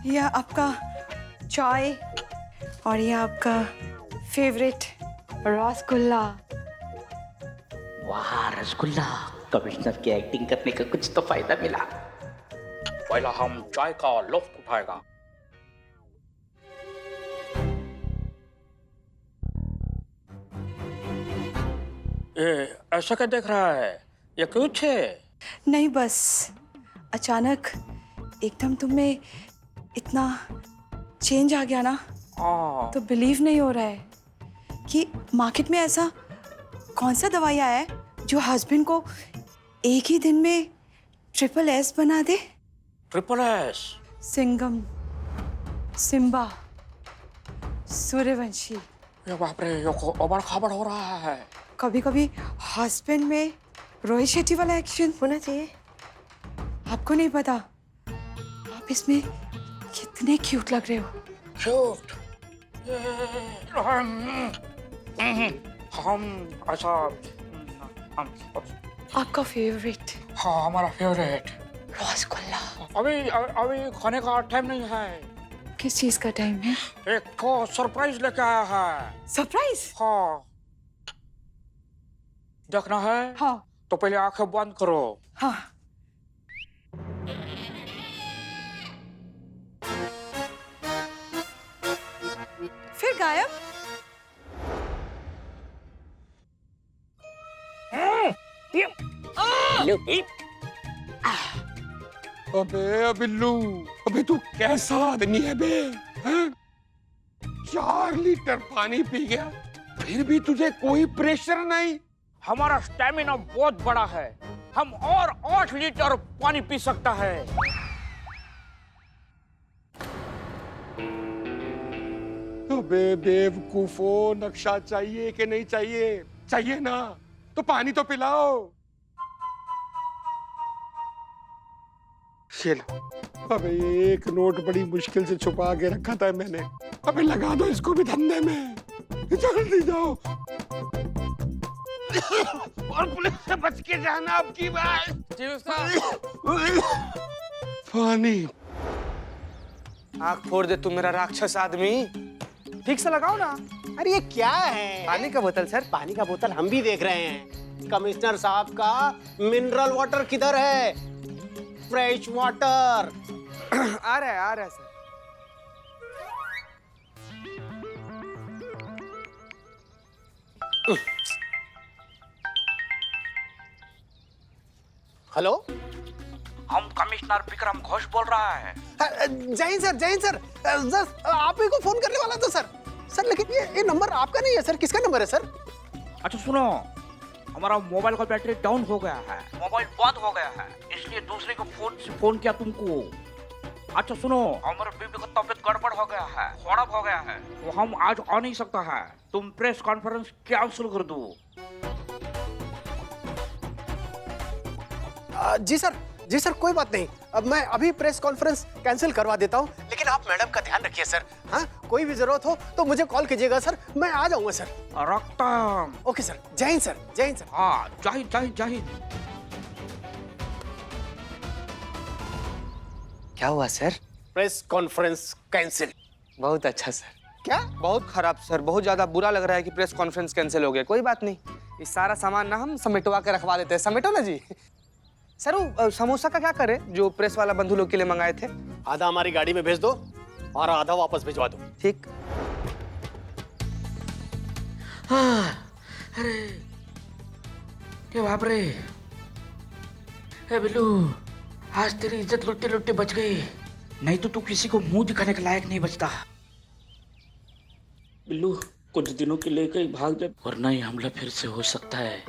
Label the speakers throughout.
Speaker 1: ये आपका चाय और ये आपका फेवरेट रसगुल्ला।
Speaker 2: वाह रसगुल्ला, कमिश्नर की एक्टिंग करने का कुछ तो फायदा मिला। पहला हम चाय का लुत्फ उठाएगा। ये ऐसा क्या देख रहा है? ये कुछ है?
Speaker 1: नहीं, बस अचानक एकदम तुम में इतना चेंज आ गया ना, तो बिलीव नहीं हो रहा है कि मार्केट में ऐसा कौन सा दवाई आया है जो हस्बैंड को एक ही दिन में SSS बना दे।
Speaker 2: SSS?
Speaker 1: सिंघम, सिम्बा, सूर्यवंशी।
Speaker 2: ये बाप रे, ये खबर खबर हो रहा है।
Speaker 1: कभी कभी हस्बैंड में रोहित शेट्टी वाला एक्शन होना चाहिए। आपको नहीं पता आप इसमें कितने क्यूट लग रहे हो।
Speaker 2: क्यूट? हम ऐसा
Speaker 1: आपका फेवरेट
Speaker 2: हाँ, हमारा फेवरेट
Speaker 1: रसगुल्ला।
Speaker 2: अभी खाने का टाइम नहीं है।
Speaker 1: किस चीज का टाइम है?
Speaker 2: एक तो सरप्राइज लेके आया है।
Speaker 1: सरप्राइज?
Speaker 2: हाँ, देखना है?
Speaker 1: हाँ
Speaker 2: तो पहले आंखें बंद करो।
Speaker 1: हाँ। फिर गायब?
Speaker 3: अबे बिल्लू, अबे तू कैसा आदमी है बे? हैं? 4 लीटर पानी पी गया, फिर भी तुझे कोई प्रेशर नहीं?
Speaker 2: हमारा स्टेमिना बहुत बड़ा है, हम और 8 लीटर पानी पी सकता है।
Speaker 3: अबे बेवकूफो, नक्शा चाहिए कि नहीं चाहिए? चाहिए ना, तो पानी तो पिलाओ। ये लो। अबे एक नोट बड़ी मुश्किल से छुपा के रखा था मैंने। अबे लगा दो इसको भी धंधे में। जल्दी जाओ। और पुलिस से बच के जाना अब की बार। पानी।
Speaker 4: आँख फोड़ दे तू मेरा राक्षस आदमी। ठीक से लगाओ ना।
Speaker 5: अरे ये क्या है?
Speaker 4: पानी का बोतल सर।
Speaker 5: पानी का बोतल हम भी देख रहे हैं। कमिश्नर साहब का मिनरल वाटर किधर है? Fresh water.
Speaker 4: आ रहा है सर।
Speaker 5: हेलो,
Speaker 2: हम कमिश्नर विक्रम घोष बोल रहा है।
Speaker 5: जय हिंद सर, जय हिंद सर। आप ही को फोन करने वाला था सर। सर लेकिन ये नंबर आपका नहीं है सर, किसका नंबर है सर?
Speaker 2: अच्छा सुनो, हमारा मोबाइल का बैटरी डाउन हो गया है, मोबाइल बंद हो गया है, इसलिए दूसरे को फोन किया तुमको। अच्छा सुनो, हमारे बीबी का तबीयत गड़बड़ हो गया है, खराब हो गया है, तो हम आज आ नहीं सकता है। तुम प्रेस कॉन्फ्रेंस कैंसिल कर दो।
Speaker 5: जी सर, कोई बात नहीं। अब मैं अभी प्रेस कॉन्फ्रेंस कैंसिल करवा देता हूँ, लेकिन आप मैडम का ध्यान रखिए सर। हाँ, कोई भी जरूरत हो तो मुझे कॉल कीजिएगा सर, मैं आ जाऊंगा सर।
Speaker 2: रखता।
Speaker 5: ओके सर, जय हिंद सर, जय हिंद सर।
Speaker 2: हाँ, जय हिंद, जय हिंद।
Speaker 4: क्या हुआ सर?
Speaker 5: Press conference cancel.
Speaker 4: बहुत अच्छा सर।
Speaker 5: क्या?
Speaker 4: बहुत खराब सर, बहुत ज्यादा बुरा लग रहा है कि प्रेस कॉन्फ्रेंस कैंसिल हो गया। कोई बात नहीं, इस सारा सामान ना हम समेटवा के रखवा देते हैं। समेटो ना जी। सर वो समोसा का क्या करें जो प्रेस वाला बंधु लोग के लिए मंगाए थे?
Speaker 5: आधा हमारी गाड़ी में भेज दो और आधा वापस भिजवा दो।
Speaker 4: ठीक।
Speaker 2: अरे ये बाप रे, बिल्लू, आज तेरी इज्जत लुट्टे लुट्टे बच गई, नहीं तो तू किसी को मुंह दिखाने के लायक नहीं बचता। बिल्लू, कुछ दिनों के लिए कहीं भाग जा, वरना ये हमला फिर से हो सकता है।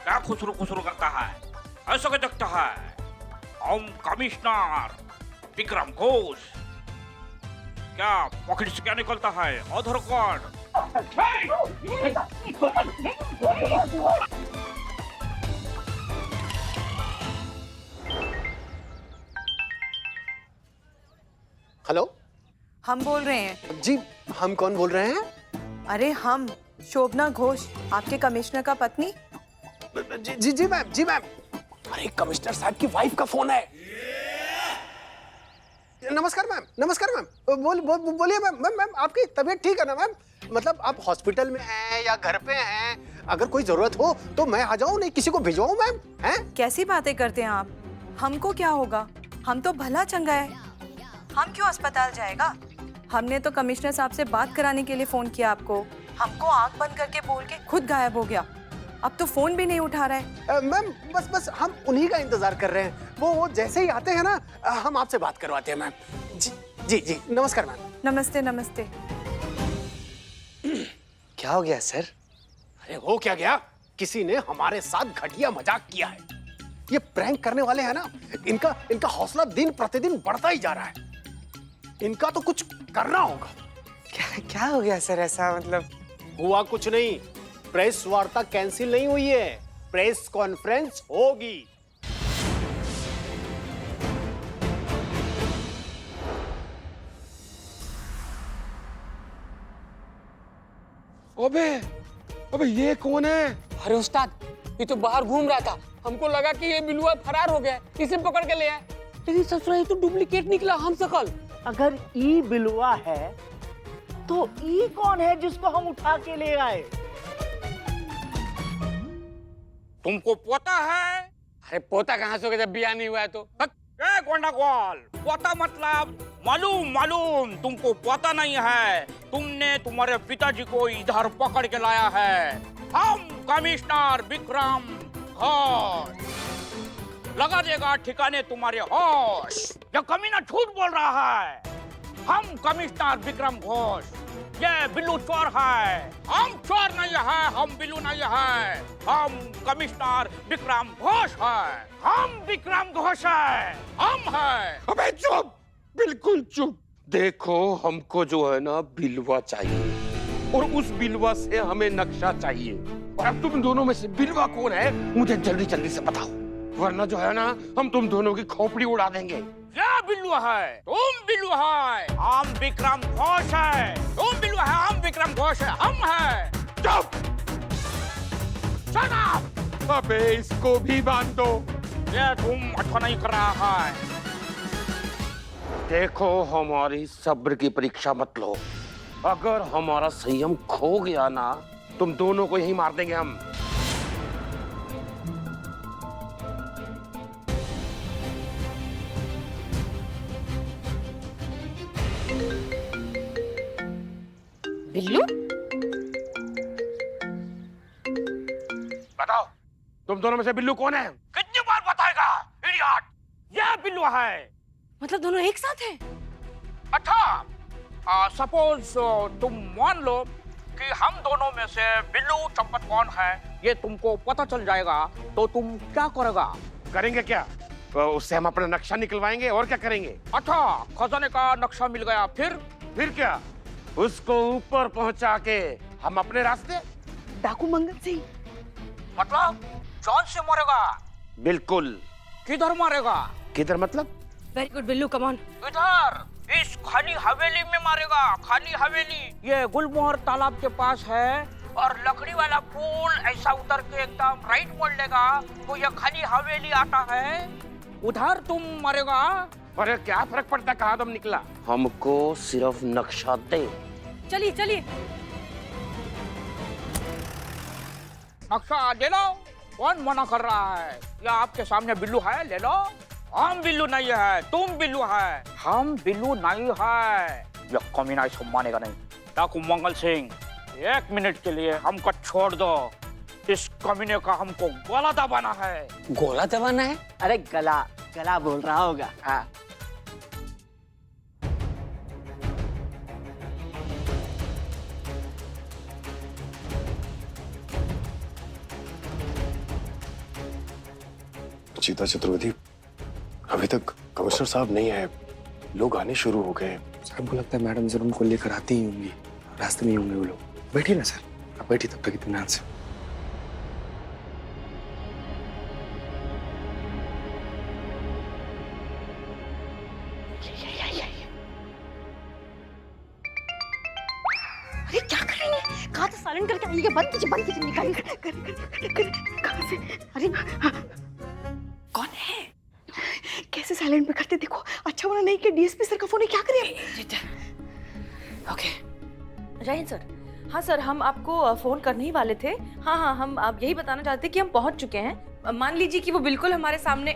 Speaker 2: क्या खुसरू खुसरू करता है, ऐसा क्या देखता है? हम कमिश्नर विक्रम घोष। क्या पॉकेट से क्या निकलता है? आधार कार्ड।
Speaker 5: हेलो,
Speaker 1: हम बोल रहे हैं।
Speaker 5: जी हम कौन बोल रहे हैं?
Speaker 1: अरे हम शोभना घोष, आपके कमिश्नर का पत्नी?
Speaker 5: जी मैम, जी मैम। अरे कमिश्नर साहब की वाइफ का फोन है। नमस्कार मैम, नमस्कार मैम। बोलिए मैम। मैम आपकी तबीयत ठीक है ना मैम? मतलब आप हॉस्पिटल में हैं या घर पे हैं? अगर कोई जरूरत हो तो मैं आ जाऊं, नहीं किसी को भिजवाऊं मैम? हैं?
Speaker 1: कैसी बातें करते हैं आप? हमको क्या होगा? हम तो भला चंगा है, हम क्यों अस्पताल जाएगा? हमने तो कमिश्नर साहब से बात कराने के लिए फोन किया आपको। हमको आंख बंद करके बोल के खुद गायब हो गया। अब तो फोन भी नहीं उठा रहा है।
Speaker 5: मैम बस हम उन्हीं का इंतजार कर रहे हैं। वो जैसे ही आते हैं ना, हम आपसे बात करवाते हैं मैम। जी जी जी, नमस्कार मैम।
Speaker 1: नमस्ते नमस्ते।
Speaker 4: क्या हो गया सर?
Speaker 5: अरे हो क्या गया, किसी ने हमारे साथ घटिया मजाक किया है। ये प्रैंक करने वाले हैं ना, इनका हौसला दिन प्रतिदिन बढ़ता ही जा रहा है। इनका तो कुछ करना होगा।
Speaker 4: क्या हो गया सर ऐसा? मतलब
Speaker 5: हुआ कुछ नहीं, प्रेस वार्ता कैंसिल नहीं हुई है, प्रेस कॉन्फ्रेंस होगी।
Speaker 3: अबे ये कौन है?
Speaker 6: अरे उस्ताद, ये तो बाहर घूम रहा था, हमको लगा कि ये बिलुआ फरार हो गया है, इसे पकड़ के ले आए। लेकिन ससुरा ये तो डुप्लीकेट निकला हम सकल।
Speaker 7: अगर ई बिलुआ है तो ई कौन है जिसको हम उठा के ले आए?
Speaker 2: तुमको पता है?
Speaker 6: अरे पोता कहाँ से होगा जब बिया नहीं हुआ है तो?
Speaker 2: ए गोंडागोल, पता मतलब मालूम तुमको पता नहीं है। तुमने तुम्हारे पिताजी को इधर पकड़ के लाया है। हम कमिश्नर विक्रम घोष, लगा देगा ठिकाने तुम्हारे होश। ये कमीना झूठ बोल रहा है। हम कमिश्नर विक्रम घोष, ये बिल्लू चोर है। हम चोर नहीं है, हम बिल्लू नहीं है, हम कमिश्नर विक्रम घोष है। हम विक्रम घोष है, हम है।
Speaker 3: अबे चुप, बिल्कुल चुप। देखो हमको जो है ना बिलवा चाहिए, और उस बिलवा से हमें नक्शा चाहिए। और अब तुम दोनों में से बिलवा कौन है मुझे जल्दी जल्दी से बताओ, वरना जो है ना हम तुम दोनों की खोपड़ी उड़ा देंगे।
Speaker 2: क्या बिल्लू है? तुम बिल्लू है, हम विक्रम घोष है। तुम बिल्लू है, हम विक्रम घोष है, हम है।
Speaker 3: चुप!
Speaker 2: Shut up!
Speaker 3: अबे इसको भी बांध दो।
Speaker 2: ये तुम अच्छा नहीं कर रहा है।
Speaker 3: देखो हमारी सब्र की परीक्षा मत लो। अगर हमारा संयम खो गया ना, तुम दोनों को यहीं मार देंगे हम।
Speaker 6: बिल्लू?
Speaker 3: बताओ तुम दोनों में से बिल्लू कौन है?
Speaker 2: कितनी बार बताएगा इडियट? ये बिल्लू है।
Speaker 1: मतलब दोनों एक साथ हैं?
Speaker 2: अच्छा, सपोज तुम मान लो कि हम दोनों में से बिल्लू चंपत कौन है ये तुमको पता चल जाएगा, तो तुम क्या करेगा?
Speaker 3: करेंगे क्या? तो उससे हम अपना नक्शा निकलवाएंगे और क्या करेंगे।
Speaker 2: अच्छा, खजाने का नक्शा मिल गया,
Speaker 3: फिर क्या? उसको ऊपर पहुंचा के हम अपने रास्ते।
Speaker 7: डाकू मंगल सिंह।
Speaker 2: मतलब जान से मरेगा?
Speaker 3: बिल्कुल।
Speaker 2: किधर मारेगा?
Speaker 3: किधर मतलब?
Speaker 1: Very good Billu, come on.
Speaker 2: इधर, इस खाली हवेली में मारेगा। खाली हवेली ये गुलमोहर तालाब के पास है, और लकड़ी वाला पुल ऐसा उतर के एकदम राइट मोड़ लेगा तो ये खाली हवेली आता है, उधर तुम मरेगा।
Speaker 3: अरे क्या फर्क पड़ता कहाँ तुम निकला, हमको सिर्फ नक्शा दे।
Speaker 1: चलिए चलिए।
Speaker 2: नक्शा ले लो। कौन मना कर रहा है? या आपके सामने बिल्लू है, ले लो। हम बिल्लू नहीं है, तुम बिल्लू है। हम बिल्लू नहीं है। ये कमीना इसको मानेगा नहीं। डाकू मंगल सिंह, 1 मिनट के लिए हमको छोड़ दो। इस कमीने का हमको गला दबाना है।
Speaker 6: गोला दबाना है?
Speaker 7: अरे गला बोल रहा होगा।
Speaker 2: हाँ।
Speaker 8: चीता चतुर्वेदी, अभी तक कमिश्नर साहब नहीं आए, लोग आने शुरू हो गए।
Speaker 4: सर को लगता है मैडम जरूर उनको लेकर आती ही होंगी, रास्ते में ही होंगे वो लोग। बैठिए ना सर, आप बैठिए तब तक इत्मीनान से।
Speaker 1: अरे क्या करेंगे? कहाँ
Speaker 9: साइलेंट करके आइए, बंद कीजिए, निकालिए। कहाँ से? अरे
Speaker 1: कौन है?
Speaker 9: कैसे साइलेंट में करते देखो। अच्छा वाला नहीं कि डीएसपी सर का फोन है, क्या करें?
Speaker 1: ओके।
Speaker 10: जय हिंद सर। हाँ सर, हम आपको फ़ोन करने ही वाले थे। हाँ, हम आप यही बताना चाहते हैं कि हम पहुंच चुके हैं। मान लीजिए कि वो बिल्कुल हमारे सामने।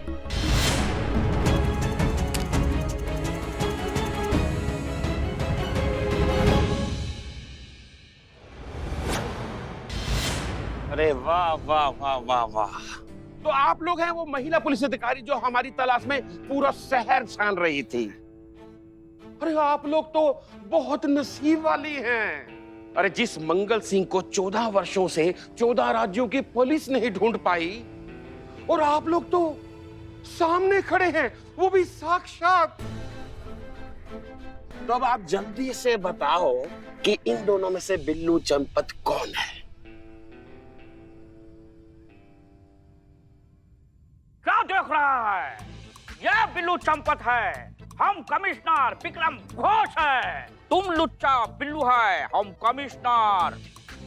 Speaker 3: अरे वाह वाह वाह वाह वाह। तो आप लोग हैं वो महिला पुलिस अधिकारी जो हमारी तलाश में पूरा शहर छान रही थी। अरे आप लोग तो बहुत नसीब वाली हैं। अरे जिस मंगल सिंह को 14 वर्षों से 14 राज्यों की पुलिस नहीं ढूंढ पाई, और आप लोग तो सामने खड़े हैं, वो भी साक्षात। तो अब आप जल्दी से बताओ कि इन दोनों में से बिल्लू चंपत कौन है?
Speaker 2: क्या देख रहा है? यह बिल्लू चंपत है। हम कमिश्नर विक्रम घोष है। तुम लुच्चा बिल्लू है, हम कमिश्नर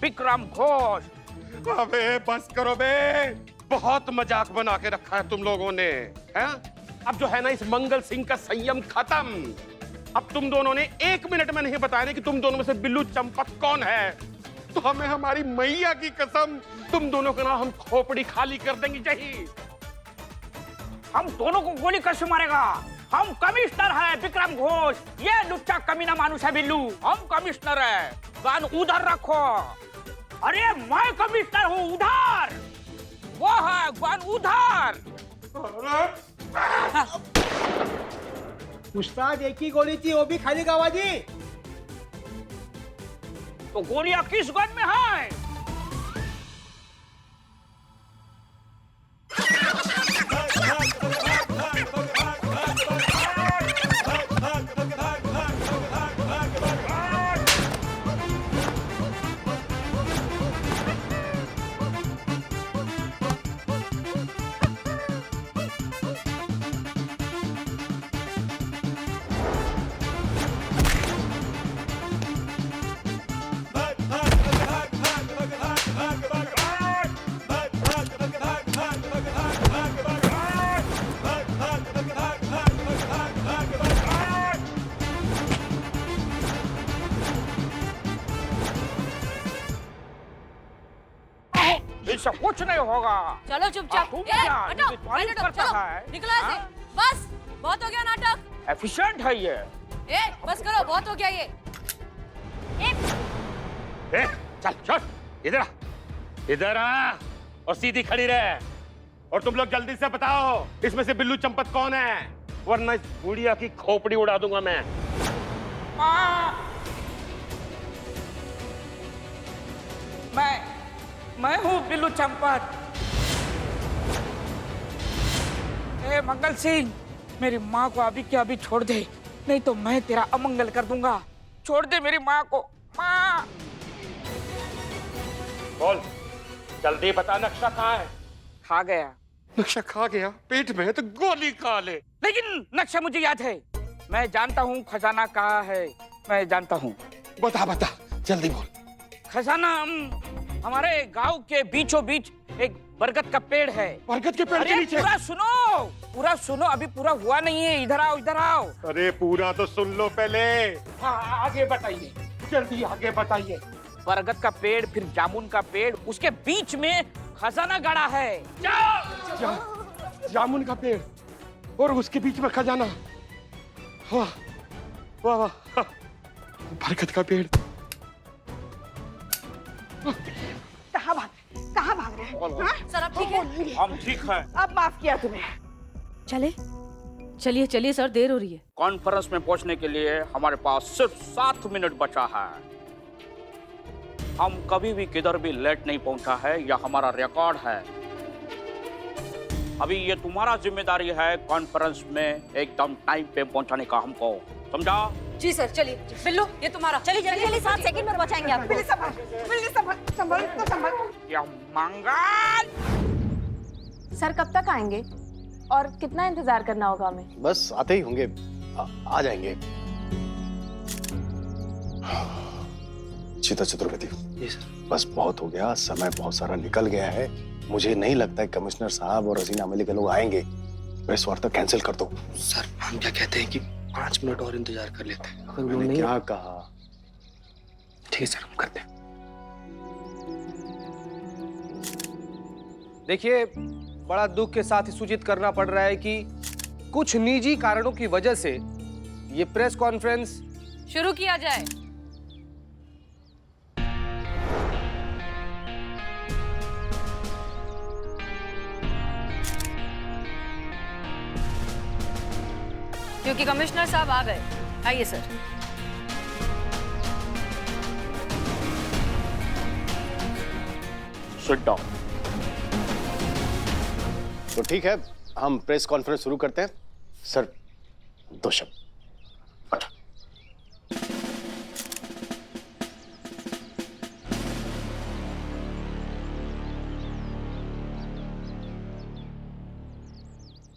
Speaker 2: विक्रम घोष।
Speaker 3: अबे बस करो बे, बहुत मजाक बना के रखा है तुम लोगों ने, हैं? अब जो है ना, इस मंगल सिंह का संयम खत्म। अब तुम दोनों ने 1 मिनट में नहीं बताया कि तुम दोनों में से बिल्लू चंपत कौन है, तो हमें हमारी मैया की कसम तुम दोनों का ना हम खोपड़ी खाली कर देंगे। जही
Speaker 2: हम दोनों को गोली कैसे मारेगा? हम कमिश्नर है विक्रम घोष। ये लुच्चा कमीना मानुस है बिल्लू। हम कमिश्नर है। गन उधर रखो। अरे मैं कमिश्नर हूँ, उधर वो है गन उधर।
Speaker 6: उस्ताद एक ही गोली थी, वो भी खाली गवाजी।
Speaker 2: तो गोलियां किस गन में है? इससे कुछ नहीं होगा।
Speaker 10: चलो चुपचाप।
Speaker 2: तुम
Speaker 10: ए,
Speaker 2: क्या?
Speaker 10: हटो,
Speaker 2: ये तो तारीफ
Speaker 10: हटो,
Speaker 2: करता
Speaker 10: चलो,
Speaker 2: है।
Speaker 10: निकलो ऐसे।
Speaker 2: हाँ?
Speaker 10: बस, बहुत हो गया नाटक।
Speaker 2: एफिशिएंट है ये।
Speaker 10: ए, बस करो, बहुत हो गया ये।
Speaker 3: चल चल, इधर आ, इधर आ और सीधी खड़ी रहे। और तुम लोग जल्दी से बताओ इसमें से बिल्लू चंपत कौन है, वरना इस बुढ़िया की खोपड़ी उड़ा दूंगा मैं।
Speaker 2: मैं हूँ बिल्लू चंपत। ए मंगल सिंह, मेरी माँ को अभी के अभी छोड़ दे, नहीं तो मैं तेरा अमंगल कर दूंगा। छोड़ दे मेरी माँ को। माँ
Speaker 3: बोल, जल्दी बता, नक्शा कहाँ है?
Speaker 2: खा गया।
Speaker 3: नक्शा खा गया? पेट में है तो गोली खा ले।
Speaker 2: लेकिन नक्शा मुझे याद है। मैं जानता हूँ खजाना कहाँ है। मैं जानता हूँ।
Speaker 3: बता बता, जल्दी बोल।
Speaker 2: खजाना हमारे गांव के बीचों बीच एक बरगद का पेड़ है।
Speaker 3: बरगद के पेड़ के
Speaker 2: अरे
Speaker 3: नीचे?
Speaker 2: पूरा सुनो, अभी पूरा हुआ नहीं है। इधर आओ, इधर आओ।
Speaker 3: अरे पूरा तो सुन लो पहले।
Speaker 2: हाँ, आगे बताइए,
Speaker 3: जल्दी आगे बताइए।
Speaker 2: बरगद का पेड़, फिर जामुन का पेड़, उसके बीच में खजाना गड़ा है।
Speaker 3: जामुन का पेड़ और उसके बीच में खजाना। वाह वाह वाह, बरगद का पेड़।
Speaker 9: कहाँ भाग रहे हैं?
Speaker 10: सर, अब ठीक है?
Speaker 2: हम ठीक है।
Speaker 9: अब माफ किया तुम्हें।
Speaker 10: चलिए चलिए सर, देर हो रही है।
Speaker 2: कॉन्फ्रेंस में पहुंचने के लिए हमारे पास सिर्फ 7 मिनट बचा है। हम कभी भी किधर भी लेट नहीं पहुंचा है, यह हमारा रिकॉर्ड है। अभी ये तुम्हारा जिम्मेदारी है कॉन्फ्रेंस में एकदम टाइम पे पहुंचाने का हमको, समझा?
Speaker 10: जी सर, चलिए। बिल्लू, ये तुम्हारा। चलिए
Speaker 9: जल्दी 7 सेकंड में बचाएंगे आपको। संभल।
Speaker 2: या मंगल।
Speaker 11: सर कब तक आएंगे और कितना इंतजार करना होगा हमें?
Speaker 8: बस आते ही होंगे, आ जाएंगे। चिता चतुर्वेदी,
Speaker 4: जी सर।
Speaker 8: बस बहुत हो गया, समय बहुत सारा निकल गया है। मुझे नहीं लगता है कमिश्नर साहब और हसीना मलिक के लोग आएंगे। प्रेस वार्ता कैंसिल कर दो।
Speaker 4: सर हम क्या कहते हैं कि 5 मिनट और इंतजार कर लेते हैं। अगर वो
Speaker 8: मैंने
Speaker 4: नहीं,
Speaker 8: क्या कहा?
Speaker 4: ठीक है सर, हम करते हैं। देखिए, बड़ा दुख के साथ ही सूचित करना पड़ रहा है कि कुछ निजी कारणों की वजह से ये प्रेस कॉन्फ्रेंस
Speaker 10: शुरू किया जाए। क्योंकि कमिश्नर साहब आ गए। आइए सर।
Speaker 2: Sit down.
Speaker 8: तो ठीक है, हम प्रेस कॉन्फ्रेंस शुरू करते हैं। सर, 2 शब्द।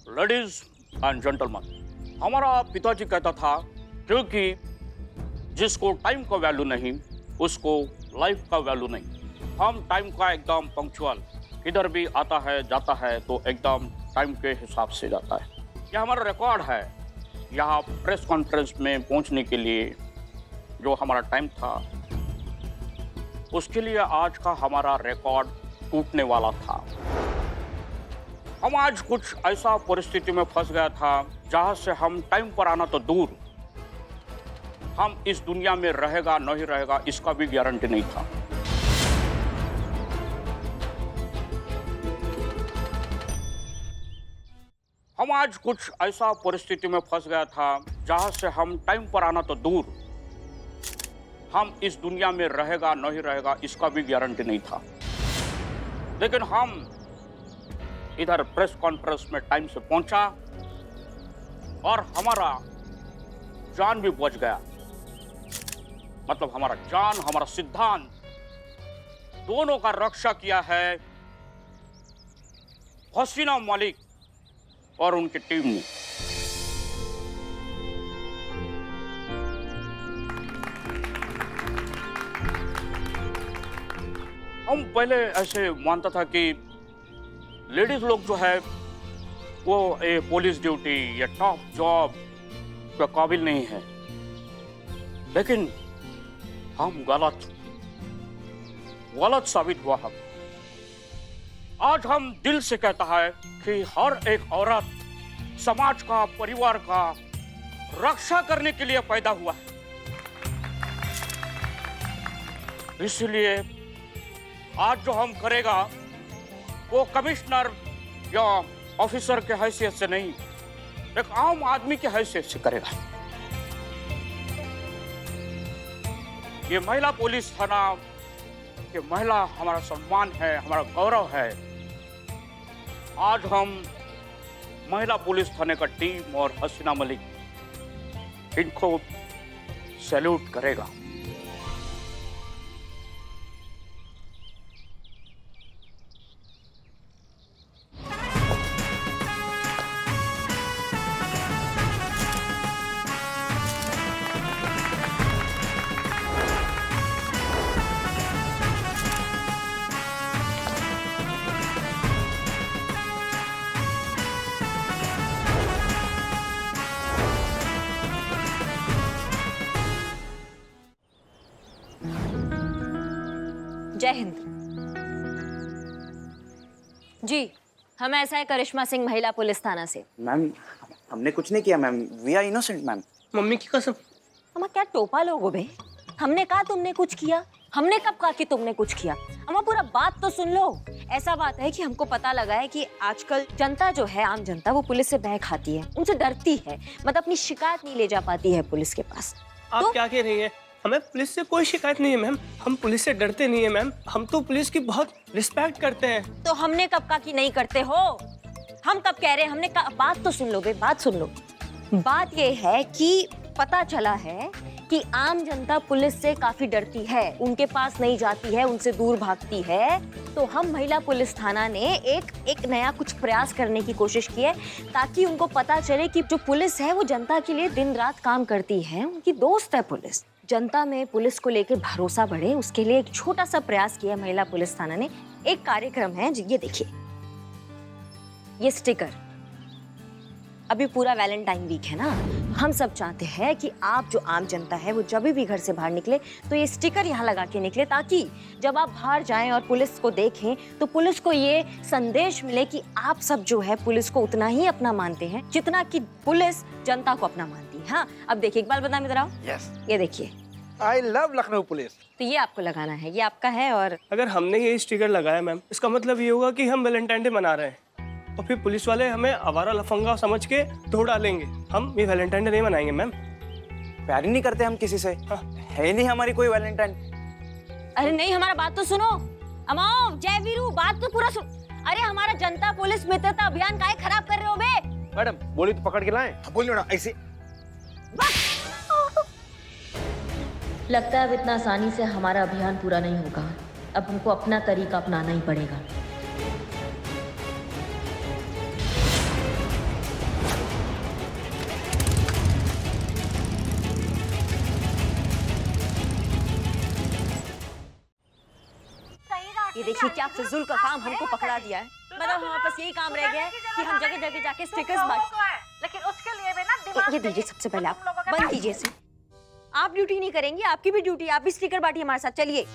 Speaker 2: लेडीज एंड जेंटलमैन, हमारा पिताजी कहता था क्योंकि जिसको टाइम का वैल्यू नहीं उसको लाइफ का वैल्यू नहीं। हम टाइम का एकदम पंक्चुअल, किधर भी आता है जाता है तो एकदम टाइम के हिसाब से जाता है। यह हमारा रिकॉर्ड है। यहाँ प्रेस कॉन्फ्रेंस में पहुँचने के लिए जो हमारा टाइम था उसके लिए आज का हमारा रिकॉर्ड टूटने वाला था। हम आज कुछ ऐसा परिस्थिति में फंस गया था जहां से हम टाइम पर आना तो दूर, हम इस दुनिया में रहेगा नहीं रहेगा इसका भी गारंटी नहीं था। हम आज कुछ ऐसा परिस्थिति में फंस गया था जहां से हम टाइम पर आना तो दूर, हम इस दुनिया में रहेगा नहीं रहेगा इसका भी गारंटी नहीं था। लेकिन हम इधर प्रेस कॉन्फ्रेंस में टाइम से पहुंचा और हमारा जान भी बच गया। मतलब हमारा जान, हमारा सिद्धांत दोनों का रक्षा किया है हसीना मलिक और उनकी टीम ने। हम पहले ऐसे मानता था कि लेडीज लोग जो है वो ये पुलिस ड्यूटी या टॉप जॉब के काबिल नहीं है, लेकिन हम गलत साबित हुआ। हम आज हम दिल से कहता है कि हर एक औरत समाज का, परिवार का रक्षा करने के लिए पैदा हुआ है। इसलिए आज जो हम करेगा वो कमिश्नर या ऑफिसर के हैसियत से नहीं, एक आम आदमी के हैसियत से करेगा। ये महिला पुलिस थाना, ये महिला हमारा सम्मान है, हमारा गौरव है। आज हम महिला पुलिस थाने का टीम और हसीना मलिक इनको सैल्यूट करेगा।
Speaker 11: जय हिंद जी। हम ऐसा है करिश्मा सिंह, महिला पुलिस थाना से।
Speaker 12: मैम हमने कुछ नहीं किया ma'am, we are innocent ma'am.
Speaker 6: Mummy की कसम।
Speaker 11: अम्मा क्या टोपा लोग हो बे? हमने कहा तुमने कुछ किया? हमने कब कहा कि तुमने कुछ किया? अम्मा पूरा बात तो सुन लो। ऐसा बात है कि हमको पता लगा है कि आजकल जनता जो है, आम जनता, वो पुलिस से भय खाती है, उनसे डरती है, मतलब अपनी शिकायत नहीं ले जा पाती है पुलिस के पास।
Speaker 6: आप क्या कह रही हैं? हमें पुलिस से कोई शिकायत नहीं है मैम, हम पुलिस से डरते नहीं है मैम, हम तो पुलिस की बहुत रिस्पेक्ट करते हैं।
Speaker 11: तो हमने कब कहा कि नहीं करते हो? हम कब कह रहे हैं? हमने कहा, बात तो सुन लो बे, बात सुन लो। बात ये है कि पता चला है कि आम जनता पुलिस से काफी डरती है, उनके पास नहीं जाती है, उनसे दूर भागती है। तो हम महिला पुलिस थाना ने एक नया कुछ प्रयास करने की कोशिश की है, ताकि उनको पता चले कि जो पुलिस है वो जनता के लिए दिन रात काम करती है, उनकी दोस्त है पुलिस। जनता में पुलिस को लेकर भरोसा बढ़े, उसके लिए एक छोटा सा प्रयास किया महिला पुलिस थाना ने। एक कार्यक्रम है, ये देखिए, ये स्टिकर। अभी पूरा वैलेंटाइन वीक है ना, हम सब चाहते हैं कि आप जो आम जनता है वो जब भी घर से बाहर निकले तो ये स्टिकर यहाँ लगा के निकले, ताकि जब आप बाहर जाएं और पुलिस को देखें तो पुलिस को ये संदेश मिले कि आप सब जो है पुलिस को उतना ही अपना मानते हैं जितना कि पुलिस जनता को अपना मानती है। हाँ, अब देखिए, इकबाल बता इधर आओ।
Speaker 6: यस,
Speaker 11: ये देखिए,
Speaker 6: आई लव लखनऊ पुलिस।
Speaker 11: तो ये आपको लगाना है, ये आपका है। और
Speaker 13: अगर हमने ये स्टिकर लगाया मैम, इसका मतलब ये होगा कि हम वैलेंटाइन डे मना रहे हैं, और फिर पुलिस वाले हमें आवारा लफंगा समझ के धो डालेंगे। हम ये वैलेंटाइन डे नहीं मनाएंगे मैम।
Speaker 12: प्यार ही नहीं करते हम किसी से।
Speaker 13: हाँ।
Speaker 12: है नहीं हमारी कोई वैलेंटाइन।
Speaker 11: अरे नहीं, हमारा बात तो सुनो। अमाओ, जय वीरू, बात तो पूरा सुन। अरे हमारा जनता पुलिस मित्रता अभियान काहे खराब कर रहे हो बे?
Speaker 6: मैडम बोली तो पकड़ के लाएं। बोलिए ना ऐसे।
Speaker 10: लगता है अब इतना आसानी से हमारा अभियान पूरा नहीं होगा। अब हमको अपना तरीका अपनाना ही पड़ेगा।
Speaker 11: ये देखिए क्या फिजूल का काम हमको पकड़ा दिया है। मतलब हमारे पास यही काम रह गया है कि हम जगह जगह जाके स्टिकर्स बांट।
Speaker 9: लेकिन उसके लिए भी ना
Speaker 11: ये दीजिए, सबसे पहले आप बंद कीजिए इसे। आप ड्यूटी नहीं करेंगी, आपकी भी ड्यूटी, आप भी स्टिकर बांटिए हमारे साथ। चलिए।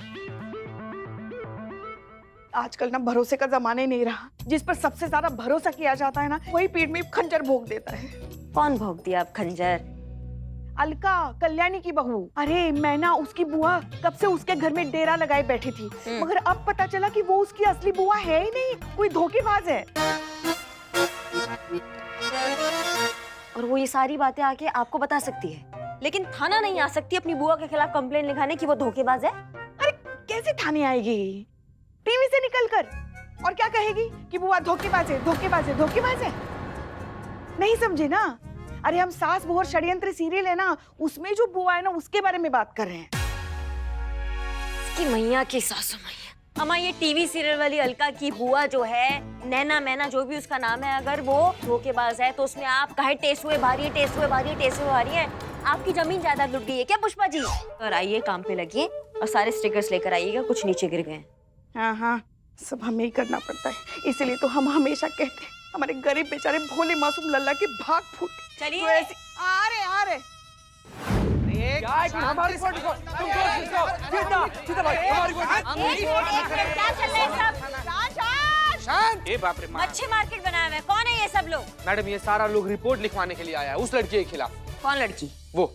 Speaker 1: आजकल ना भरोसे का जमाना ही नहीं रहा। जिस पर सबसे ज्यादा भरोसा किया जाता है ना, वही पीठ में खंजर भोंक देता है।
Speaker 11: कौन भोंक दिया अब खंजर?
Speaker 1: अलका, कल्याणी की बहू। अरे मैं ना उसकी बुआ कब से उसके घर में डेरा लगाए बैठी थी, मगर अब पता चला कि वो उसकी असली बुआ है ही नहीं, कोई धोखेबाज है।
Speaker 11: और वो ये सारी बातें आके आपको बता सकती है, लेकिन थाना नहीं आ सकती अपनी बुआ के खिलाफ कंप्लेन लिखाने कि वो धोखेबाज है।
Speaker 1: अरे कैसे थाने आएगी? टीवी से निकल कर और क्या कहेगी कि बुआ धोखेबाज है, धोखेबाज है, धोखेबाज है। नहीं समझे ना? अरे हम सास बहू और षड्यंत्र सीरियल है ना, उसमें जो बुआ है ना उसके बारे में बात कर रहे हैं।
Speaker 11: इसकी मैया की सासू मैया। अम्मा, ये टीवी सीरियल वाली अलका की बुआ जो है, नैना मैना जो भी उसका नाम है, अगर वो धोखेबाज है तो उसमें आप काहे टेसुए भारी है, टेसुए भारी है, टेसुए भारी है। आपकी जमीन जायदाद लुट गई है क्या पुष्पा जी? और आइए काम पे लगिए और सारे स्टिकर्स लेकर आइएगा, कुछ नीचे गिर गए।
Speaker 1: हाँ हाँ, सब हमें ही करना पड़ता है, इसीलिए तो हम हमेशा कहते हैं हमारे गरीब बेचारे भोले मासूम लल्ला के भाग फूट।
Speaker 11: चलिए।
Speaker 1: तो ऐसे आ रहे
Speaker 6: हमारी रिपोर्ट को तुम सीधा भाई, हमारी
Speaker 11: क्या चल रहा है सब?
Speaker 6: ए बाप रे,
Speaker 11: मच्छी मार्केट बनाया हुआ है, कौन है ये सब लोग?
Speaker 4: मैडम ये सारा लोग रिपोर्ट लिखवाने के लिए आया है उस लड़की के खिलाफ।
Speaker 11: कौन लड़की?
Speaker 4: वो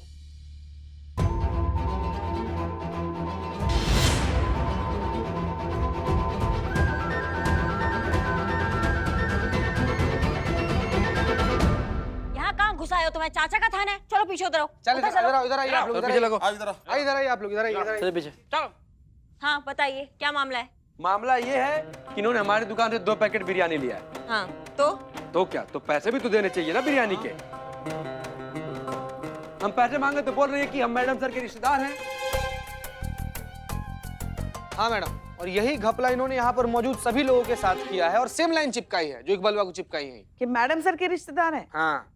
Speaker 11: घुसाए हो? तुम्हारे चाचा का थाना है, चलो पीछे उधर आओ।
Speaker 4: चल इधर आइए आप लोग,
Speaker 6: पीछे लगो।
Speaker 4: इधर आइए आप लोग, इधर आइए
Speaker 6: पीछे चलो।
Speaker 11: हाँ बताइए क्या मामला है?
Speaker 14: मामला ये है कि इन्होंने हमारी दुकान से 2 पैकेट बिरयानी लिया है।
Speaker 11: हाँ
Speaker 14: तो क्या, तो पैसे भी तो देने चाहिए ना बिरयानी के। हम पैसे मांगे तो बोल रही है कि हम मैडम सर के रिश्तेदार हैं।
Speaker 4: हाँ मैडम, और यही घपला इन्होंने यहाँ पर मौजूद सभी लोगों के साथ किया है और सेम लाइन चिपकाई है जो इकबाल को चिपकाई है
Speaker 1: कि मैडम सर के रिश्तेदार हैं।
Speaker 4: हाँ।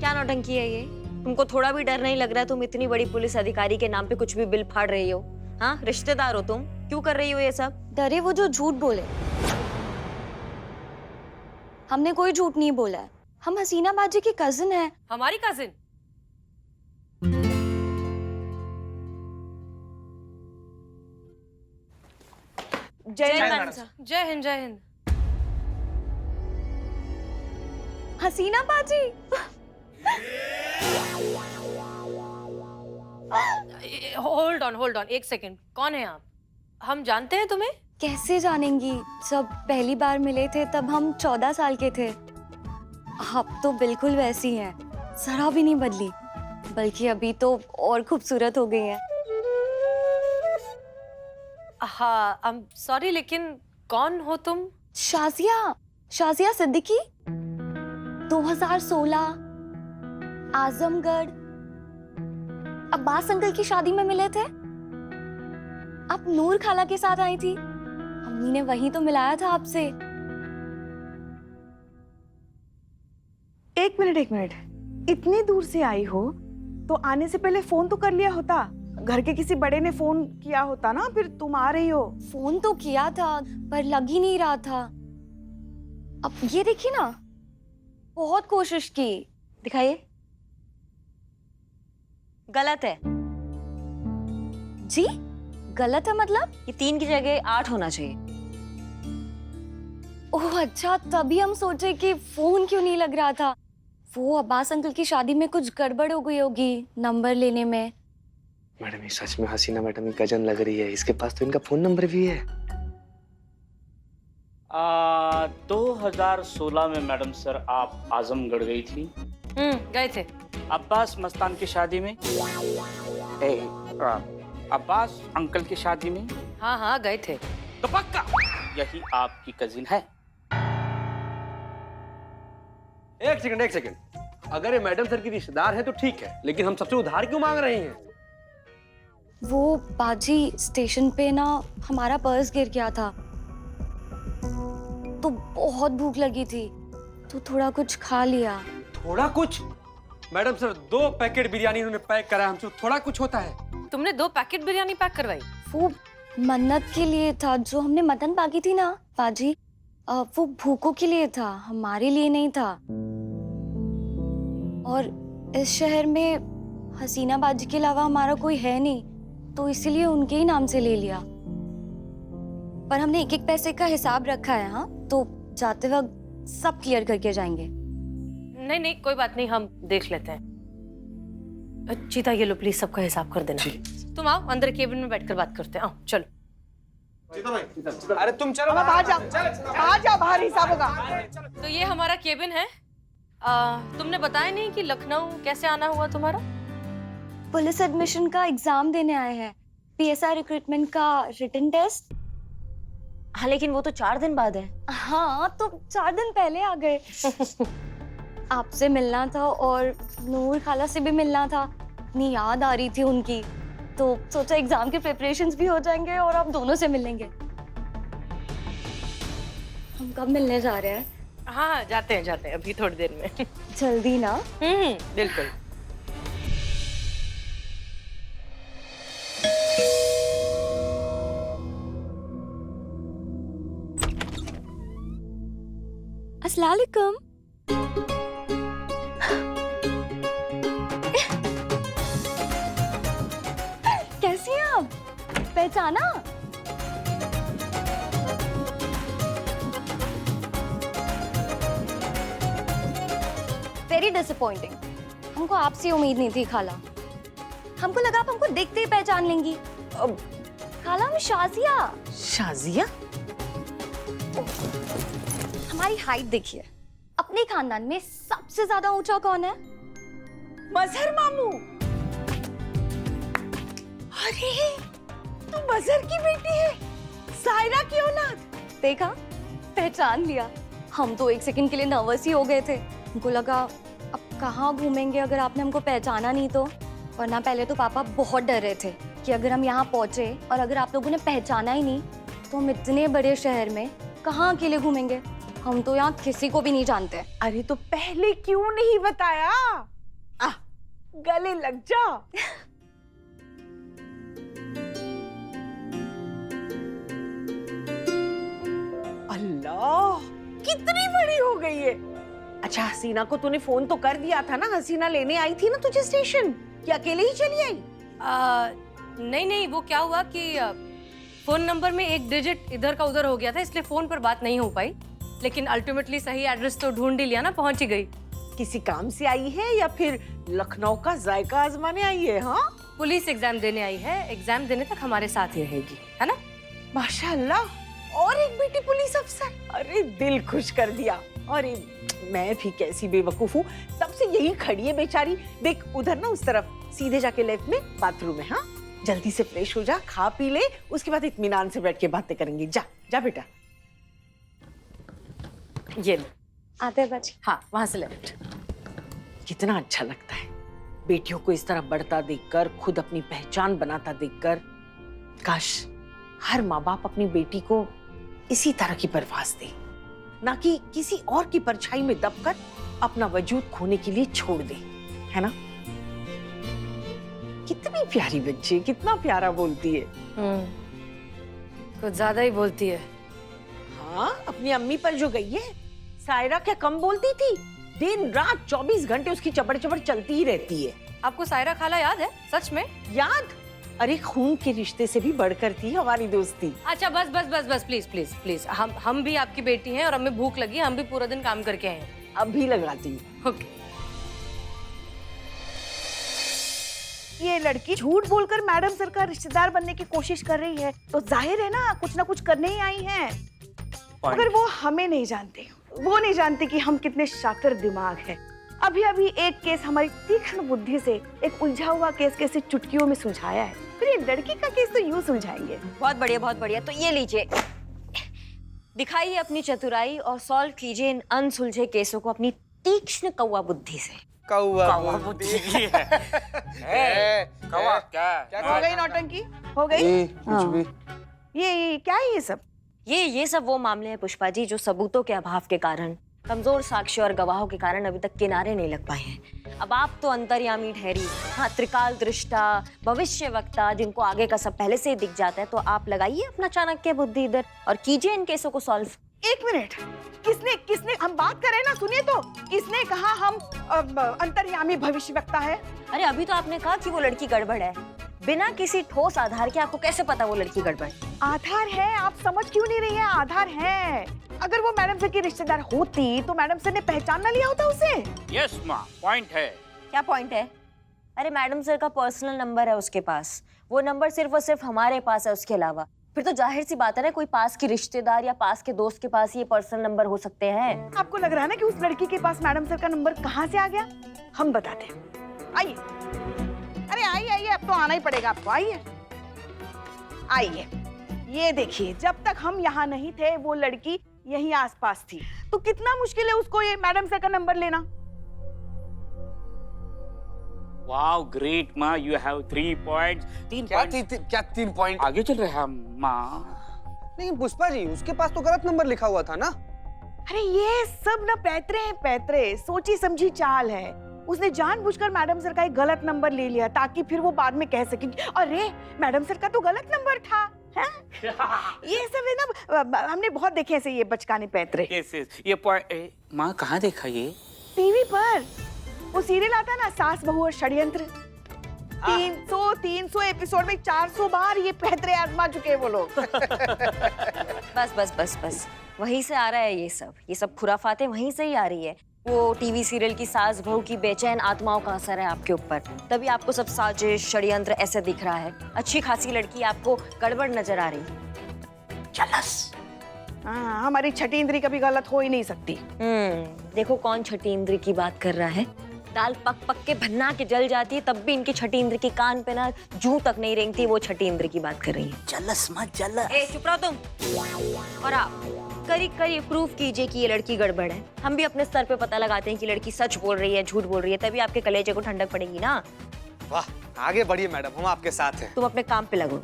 Speaker 11: क्या नौटंकी है ये? तुमको थोड़ा भी डर नहीं लग रहा? तुम इतनी बड़ी पुलिस अधिकारी के नाम पे कुछ भी बिल फाड़ रही हो? हाँ, रिश्तेदार हो तुम, क्यों कर रही हो ये सब?
Speaker 15: डरे वो जो झूठ बोले। हमने कोई झूठ नहीं बोला है, हम हसीना बाजी की कजिन है।
Speaker 10: हमारी कजिन?
Speaker 1: जय
Speaker 10: मैडम। जय हिंद, जय हिंद।
Speaker 15: हसीना बाजी।
Speaker 10: होल्ड ऑन, एक सेकंड। कौन है आप? हम जानते हैं तुम्हें?
Speaker 15: कैसे जानेंगी, जब पहली बार मिले थे तब हम 14 साल के थे। अब तो बिल्कुल वैसी हैं, जरा भी नहीं बदली, बल्कि अभी तो और खूबसूरत हो गई हैं।
Speaker 10: हाँ, आई एम सॉरी, लेकिन कौन हो तुम?
Speaker 15: शाजिया सिद्दीकी। 2016 आजमगढ़ अब्बास अंकल की शादी में मिले थे। आप नूर खाला के साथ आई थी, अम्मी ने वहीं तो मिलाया था आपसे।
Speaker 1: एक मिनट, इतनी दूर से आई हो तो आने से पहले फोन तो कर लिया होता। घर के किसी बड़े ने फोन किया होता ना, फिर तुम आ रही हो।
Speaker 15: फोन तो किया था पर लग ही नहीं रहा था। अब ये देखिए ना, बहुत कोशिश की।
Speaker 11: दिखाइए। गलत है
Speaker 15: जी? गलत है मतलब?
Speaker 11: ये 3 की जगह 8 होना चाहिए।
Speaker 15: ओह अच्छा, तभी हम सोचे कि फोन क्यों नहीं लग रहा था। वो अब्बास अंकल की शादी में कुछ गड़बड़ हो गई होगी नंबर लेने में।
Speaker 4: मैडम ये सच में हसीना मैडम की कजन लग रही है। इसके पास तो इनका फोन नंबर भी है।
Speaker 2: 2016 में मैडम सर आप आजमगढ़ गई थी।
Speaker 10: गए थे।
Speaker 2: अब्बास मस्तान की शादी में, अब्बास अंकल की शादी में।
Speaker 10: हाँ हाँ गए थे।
Speaker 2: तो पक्का यही आपकी कजिन है।
Speaker 14: एक सेकंड। अगर ये मैडम सर की रिश्तेदार है तो ठीक है, लेकिन हम सबसे उधार क्यों मांग रहे हैं?
Speaker 15: वो बाजी स्टेशन पे ना हमारा पर्स गिर गया था, तो बहुत भूख लगी थी तो थोड़ा कुछ खा लिया।
Speaker 14: थोड़ा कुछ? मैडम सर 2 पैकेट बिरयानी उन्होंने पैक करा, हमसे थोड़ा कुछ होता है?
Speaker 10: तुमने 2 पैकेट बिरयानी पैक करवाई?
Speaker 15: वो मन्नत के लिए था, जो हमने मटन पाकी थी ना बाजी, वो भूखों के लिए था, हमारे लिए नहीं था। और इस शहर में हसीना बाजी के अलावा हमारा कोई है नहीं, तो इसीलिए उनके ही नाम से ले लिया। पर हमने एक एक पैसे का हिसाब रखा है। हाँ, तो जाते वक्त सब क्लियर करके जाएंगे।
Speaker 10: नहीं नहीं कोई बात नहीं, हम देख लेते हैं। चीता ये लो प्लीज सबका हिसाब कर देना। तुम आओ अंदर केबिन में बैठकर बात करते हैं। आओ चलो।
Speaker 4: अरे तुम चलो,
Speaker 1: आ जा, बाहर हिसाब होगा।
Speaker 10: तो ये हमारा केबिन है। तुमने बताया नहीं कि लखनऊ कैसे आना हुआ तुम्हारा?
Speaker 15: पुलिस एडमिशन का एग्जाम देने आए हैं, पीएसआई रिक्रूटमेंट का रिटन टेस्ट।
Speaker 11: हाँ लेकिन वो तो 4 दिन बाद है।
Speaker 15: हाँ तो 4 दिन पहले आ गए। आपसे मिलना था और नूर खाला से भी मिलना था। इतनी याद आ रही थी उनकी, तो सोचा एग्जाम के प्रिपरेशंस भी हो जाएंगे और आप दोनों से मिल लेंगे। हम कब मिलने जा रहे हैं?
Speaker 10: हाँ जाते हैं अभी थोड़ी देर में।
Speaker 15: जल्दी ना?
Speaker 10: बिल्कुल।
Speaker 15: अस्सलाम वालेकुम। कैसी हैं आप? पहचाना? Very disappointing. हमको आपसे उम्मीद नहीं थी खाला। हमको लगा आप हमको देखते ही पहचान लेंगी। खाला हम शाजिया।
Speaker 10: शाजिया?
Speaker 15: हमारी हाइट देखिए। अपने खानदान में सबसे ज्यादा ऊंचा कौन है?
Speaker 1: मजहर मामू। अरे तू मजहर की बेटी है, सायरा की औलाद।
Speaker 15: देखा, पहचान लिया। हम तो 1 सेकंड के लिए नर्वस ही हो गए थे। हमको लगा अब कहाँ घूमेंगे अगर आपने हमको पहचाना नहीं तो। वरना पहले तो पापा बहुत डर रहे थे कि अगर हम यहाँ पहुंचे और अगर आप लोगों ने पहचाना ही नहीं तो हम इतने बड़े शहर में कहाँ अकेले घूमेंगे। हम तो यहाँ किसी को भी नहीं जानते।
Speaker 1: अरे तो पहले क्यों नहीं बताया? गले लग जा। अल्लाह कितनी बड़ी हो गई है। अच्छा हसीना को तूने फोन तो कर दिया था ना? हसीना लेने आई थी ना तुझे स्टेशन, कि अकेले ही चली आई?
Speaker 10: नहीं वो क्या हुआ कि फोन नंबर में 1 डिजिट इधर का उधर हो गया था, इसलिए फोन पर बात नहीं हो पाई। लेकिन अल्टीमेटली सही एड्रेस तो ढूंढ ही लिया ना, पहुंच ही गई।
Speaker 1: किसी काम से आई है या फिर लखनऊ का जायका आजमाने आई है? हाँ,
Speaker 10: पुलिस एग्जाम देने आई है। एग्जाम देने तक हमारे साथ ही रहेगी, है ना?
Speaker 1: माशाल्लाह, और एक बेटी पुलिस अफसर। अरे दिल खुश कर दिया। अरे मैं भी कैसी बेवकूफ हूँ, तब से यही खड़ी है बेचारी। देख उधर ना, उस तरफ सीधे जाके लेफ्ट में बाथरूम है। हाँ, जल्दी से फ्रेश हो जा, खा पी ले, उसके बाद इत्मीनान से बैठ के बातें करेंगे। जा जा बेटा।
Speaker 10: ये ले।
Speaker 15: आते बच।
Speaker 10: हाँ वहां से लेफ्ट।
Speaker 1: कितना अच्छा लगता है बेटियों को इस तरह बढ़ता देखकर, खुद अपनी पहचान बनाता देखकर। काश हर माँ बाप अपनी बेटी को इसी तरह की परवाज़ दे, ना कि किसी और की परछाई में दबकर अपना वजूद खोने के लिए छोड़ दे, है ना?
Speaker 16: कितनी प्यारी बच्ची, कितना प्यारा बोलती है।
Speaker 10: कुछ ज्यादा ही बोलती है।
Speaker 16: हाँ, अपनी अम्मी पर जो गई है। सायरा क्या कम बोलती थी? दिन रात 24 घंटे उसकी चपड़ चपड़ चलती ही रहती है।
Speaker 10: आपको सायरा खाला याद है? सच में
Speaker 16: याद? अरे खून के रिश्ते से भी बढ़कर थी हमारी दोस्ती।
Speaker 10: अच्छा बस बस बस बस, प्लीज प्लीज प्लीज, हम भी आपकी बेटी हैं और हमें भूख लगी, हम भी पूरा दिन काम करके आए हैं।
Speaker 16: अब भी लगाती हूँ।
Speaker 10: ओके।
Speaker 9: ये लड़की झूठ बोलकर मैडम सर का रिश्तेदार बनने की कोशिश कर रही है, तो जाहिर है ना कुछ ना कुछ करने ही आई हैं। मगर वो हमें नहीं जानते, वो नहीं जानते कि हम कितने शातिर दिमाग हैं। अभी अभी एक केस हमारी तीक्ष्ण बुद्धि से एक उलझा हुआ केस कैसे चुटकियों में सुलझाया है, फिर ये लड़की का केस तो यूं सुलझाएंगे।
Speaker 11: बहुत बढ़िया, बहुत बढ़िया। तो ये लीजिए, दिखाइए अपनी चतुराई और सॉल्व कीजिए इन अनसुलझे केसों को अपनी तीक्ष्ण कौवा बुद्धि से।
Speaker 4: कौवा
Speaker 2: बुद्धि है। कौवा क्या
Speaker 9: हो गई नौटंकी? हो गई?
Speaker 4: कुछ भी।
Speaker 9: ये क्या है ये सब?
Speaker 11: ये सब वो मामले हैं पुष्पा जी जो सबूतों के अभाव के कारण, कमजोर साक्ष्य और गवाहों के कारण अभी तक किनारे नहीं लग पाए हैं। अब आप तो अंतर्यामी ठहरी, हाँ, त्रिकाल दृष्टा, भविष्य वक्ता, जिनको आगे का सब पहले से ही दिख जाता है, तो आप लगाइए अपना चाणक्य बुद्धि इधर और कीजिए इन केसों को सॉल्व।
Speaker 9: एक मिनट, किसने हम बात कर रहे हैं ना, सुनिए तो। किसने कहा हम अंतर्यामी भविष्यवक्ता है?
Speaker 11: अरे अभी तो आपने कहा कि वो लड़की गड़बड़ है। बिना किसी ठोस आधार के आपको कैसे पता वो लड़की गड़बड़?
Speaker 9: आधार है, आप समझ क्यों नहीं रही है? आधार है। अगर वो मैडम सर की रिश्तेदार होती तो मैडम सर ने पहचान ना लिया होता उसे।
Speaker 2: यस माँ, पॉइंट है।
Speaker 11: क्या पॉइंट है? अरे मैडम सर का पर्सनल नंबर है उसके पास, वो नंबर सिर्फ और सिर्फ हमारे पास है, उसके अलावा। फिर तो जाहिर सी बात है ना, कोई पास की रिश्तेदार या पास के दोस्त के पास ये पर्सनल नंबर हो सकते हैं।
Speaker 9: आपको लग रहा है ना कि उस लड़की के पास मैडम सर का नंबर कहाँ से आ गया? हम बताते हैं, आइए। अरे आइए, अब तो आना ही पड़ेगा आपको। आइए, ये देखिए, जब तक हम यहाँ नहीं थे वो लड़की यहीं आसपास थी, तो कितना मुश्किल है उसको ये मैडम सर का नंबर लेना।
Speaker 2: वाओ ग्रेट माँ, यू हैव 3 पॉइंट्स।
Speaker 4: 3 पॉइंट
Speaker 2: आगे चल रहा है माँ।
Speaker 4: लेकिन पुष्पा जी, उसके पास तो गलत नंबर लिखा हुआ था ना।
Speaker 9: अरे ये सब ना पैतरे हैं, पैतरे, सोची समझी चाल है। उसने जानबूझकर मैडम सर का एक गलत नंबर ले लिया ताकि फिर वो बाद में कह सके कि अरे मैडम सर का तो गलत नंबर था। ये सब है ना, हमने बहुत देखे ऐसे ये बचकाने पैतरे।
Speaker 2: ये पॉइंट माँ कहाँ देखा ये?
Speaker 9: टीवी पर वो सीरियल आता ना, सास बहू और षड्यंत्र। 300 एपिसोड में 400 बार ये पैतरे आजमा चुके वो लोग।
Speaker 11: बस बस बस बस, वहीं से आ रहा है ये सब खुराफातें वहीं से ही आ रही है। वो टीवी सीरियल की सास बहू की बेचैन आत्माओं का असर है आपके ऊपर, तभी आपको सब साजिश षड्यंत्र ऐसे दिख रहा है। अच्छी खासी लड़की आपको गड़बड़ नजर आ रही है।
Speaker 9: चलस। हाँ, हमारी छठी इंद्री कभी गलत हो ही नहीं सकती।
Speaker 11: देखो कौन छठी इंद्री की बात कर रहा है। दाल पक पक के भन्ना के जल जाती है, तब भी इनकी छठी इंद्र की कान पे ना जूं तक नहीं रेंगती। वो छठी इंद्र की बात कर रही है।
Speaker 9: जलस मत जलस।
Speaker 11: ए चुप रहो तुम। और आप करी प्रूफ कीजिए कि ये लड़की गड़बड़ है। हम भी अपने स्तर पे पता लगाते हैं कि लड़की सच बोल रही है झूठ बोल रही है, तभी आपके कलेजे को ठंडक पड़ेगी ना।
Speaker 4: वाह, आगे बढ़िए मैडम, हम आपके साथ हैं।
Speaker 11: तुम अपने काम पे लगो।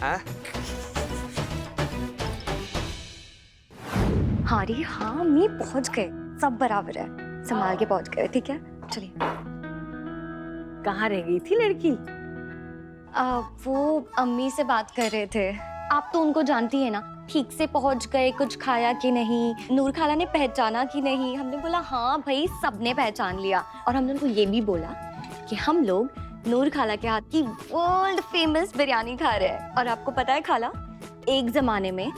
Speaker 15: हाँ रे हाँ, मी पहुंच गए, सब बराबर है, संभाल के पहुंच गए। ठीक है, चलिए।
Speaker 16: कहाँ रह गई थी लड़की?
Speaker 15: वो अम्मी से बात कर रहे थे। आप तो उनको जानती है ना, ठीक से पहुंच गए, कुछ खाया कि नहीं, नूर खाला ने पहचाना कि नहीं। हमने बोला हाँ भाई, सबने पहचान लिया। और हमने उनको ये भी बोला कि हम लोग नूर खाला के हाथ की वर्ल्ड फेमस बिरयानी खा रहे हैं। और आपको पता है खाला, एक जमाने में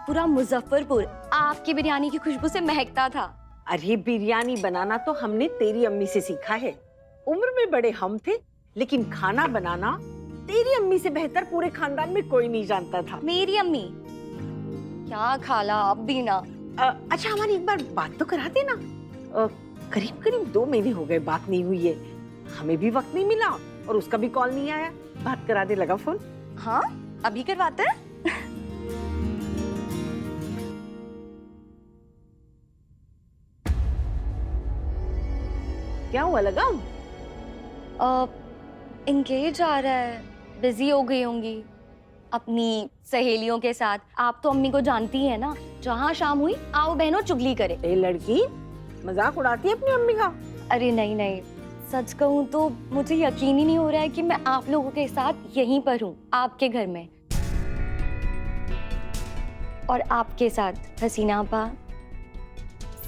Speaker 15: पूरा मुजफ्फरपुर आपकी बिरयानी की खुशबू से महकता था।
Speaker 16: अरे बिरयानी बनाना तो हमने तेरी अम्मी से सीखा है। उम्र में बड़े हम थे, लेकिन खाना बनाना तेरी अम्मी से बेहतर पूरे खानदान में कोई नहीं जानता था।
Speaker 15: मेरी अम्मी क्या खाला, अब भी ना।
Speaker 16: अच्छा हमारी एक बार बात तो करा देना। करीब करीब 2 महीने हो गए बात नहीं हुई है, हमें भी वक्त नहीं मिला और उसका भी कॉल नहीं आया। बात करा दे, लगा फोन।
Speaker 15: हाँ अभी करवाते हैं।
Speaker 16: क्या हुआ, लगा?
Speaker 15: इंगेज आ रहा है, बिजी हो गई होंगी अपनी सहेलियों के साथ। आप तो अम्मी को जानती है ना, जहाँ शाम हुई आओ बहनों चुगली करे।
Speaker 16: ए लड़की मजाक उड़ाती है अपनी अम्मी का।
Speaker 15: अरे नहीं नहीं, सच कहूँ तो मुझे यकीन ही नहीं हो रहा है कि मैं आप लोगों के साथ यहीं पर हूँ, आपके घर में। और आपके साथ हसीना आपा,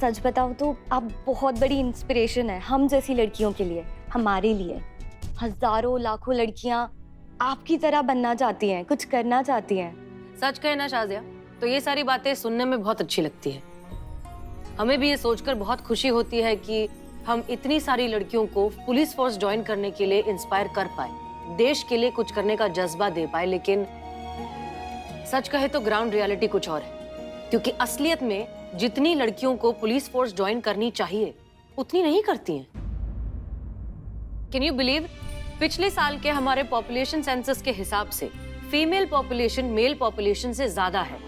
Speaker 15: सच बताओ तो आप बहुत बड़ी इंस्पिरेशन है हम जैसी लड़कियों के लिए, हमारे लिए। हजारों लाखों लड़कियां आपकी तरह बनना चाहती हैं, कुछ करना चाहती हैं।
Speaker 10: सच कहे ना शाजिया, तो ये सारी बातें सुनने में बहुत अच्छी लगती है। हमें भी ये सोचकर बहुत खुशी होती है कि हम इतनी सारी लड़कियों को पुलिस फोर्स ज्वाइन करने के लिए इंस्पायर कर पाए, देश के लिए कुछ करने का जज्बा दे पाए। लेकिन सच कहे तो ग्राउंड रियलिटी कुछ और है, क्योंकि असलियत में जितनी लड़कियों को पुलिस फोर्स ज्वाइन करनी चाहिए उतनी नहीं करती हैं। कैन यू बिलीव, पिछले साल के हमारे पॉपुलेशन सेंसस के हिसाब से फीमेल पॉपुलेशन मेल पॉपुलेशन से ज्यादा है।